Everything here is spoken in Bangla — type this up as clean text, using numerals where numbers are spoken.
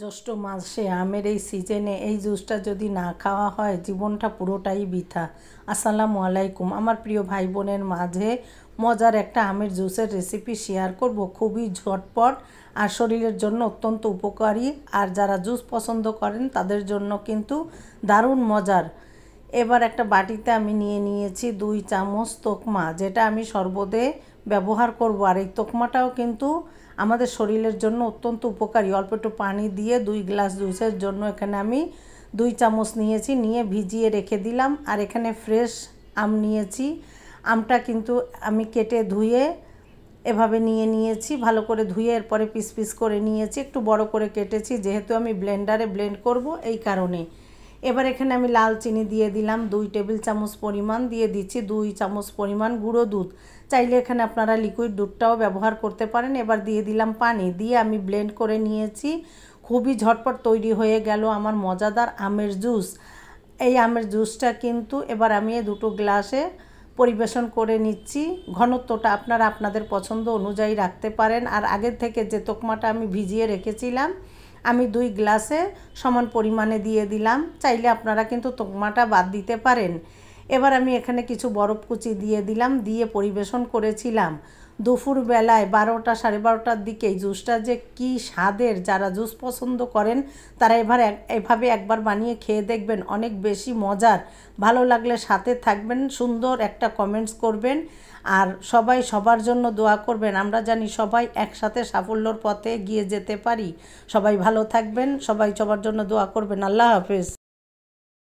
জ্যৈষ্ঠ মাসে আমের এই সিজনে এই জুসটা যদি না খাওয়া হয় জীবনটা পুরোটাই বৃথা। আসসালামু আলাইকুম। আমার প্রিয় ভাই বোনের মাঝে মজার একটা আমের জুসের রেসিপি শেয়ার করব। খুবই ঝটপট আর শরীরের জন্য অত্যন্ত উপকারী, আর যারা জুস পছন্দ করেন তাদের জন্য কিন্তু দারুণ মজার। এবার একটা বাটিতে আমি নিয়ে নিয়েছি 2 চামচ তোকমা, যেটা আমি শরবতে ব্যবহার করব। আর এই তোকমাটাও কিন্তু আমাদের শরীরের জন্য অত্যন্ত উপকারী। অল্প একটু পানি দিয়ে 2 গ্লাস জুসের জন্য এখানে আমি 2 চামচ নিয়েছি, নিয়ে ভিজিয়ে রেখে দিলাম। আর এখানে ফ্রেশ আম নিয়েছি। আমটা কিন্তু আমি কেটে ধুয়ে এভাবে নিয়েছি, ভালো করে ধুয়ে এরপরে পিস পিস করে নিয়েছি। একটু বড় করে কেটেছি যেহেতু আমি ব্লেন্ডারে ব্লেন্ড করব, এই কারণে। এবার এখানে আমি লাল চিনি দিয়ে দিলাম 2 টেবিল চামচ পরিমাণ, দিয়ে দিচ্ছি 2 চামচ পরিমাণ গুঁড়ো দুধ। চাইলে এখানে আপনারা লিকুইড দুধটাও ব্যবহার করতে পারেন। এবার দিয়ে দিলাম পানি, দিয়ে আমি ব্লেন্ড করে নিয়েছি। খুবই ঝটপট তৈরি হয়ে গেল আমার মজাদার আমের জুস। এই আমের জুসটা কিন্তু এবার আমি এই 2 গ্লাসে পরিবেশন করে নিচ্ছি। ঘনত্বটা আপনারা আপনাদের পছন্দ অনুযায়ী রাখতে পারেন। আর আগের থেকে যে তোকমাটা আমি ভিজিয়ে রেখেছিলাম আমি 2 গ্লাসে সমান পরিমাণে দিয়ে দিলাম। চাইলে আপনারা কিন্তু তোকমাটা বাদ দিতে পারেন। এবার আমি এখানে কিছু বরফ কুচি দিয়ে দিলাম, দিয়ে পরিবেশন করেছিলাম। দুপুরবেলায় 12টা 12:30টার দিকে এই জুসটা যে কি স্বাদের, যারা জুস পছন্দ করেন তারা এভাবে একবার বানিয়ে খেয়ে দেখবেন, অনেক বেশি মজার। ভালো লাগলে সাথে থাকবেন, সুন্দর একটা কমেন্টস করবেন, আর সবাই সবার জন্য দোয়া করবেন। আমরা জানি সবাই একসাথে সাফল্যর পথে এগিয়ে যেতে পারি। সবাই ভালো থাকবেন, সবাই সবার জন্য দোয়া করবেন। আল্লাহ হাফেজ।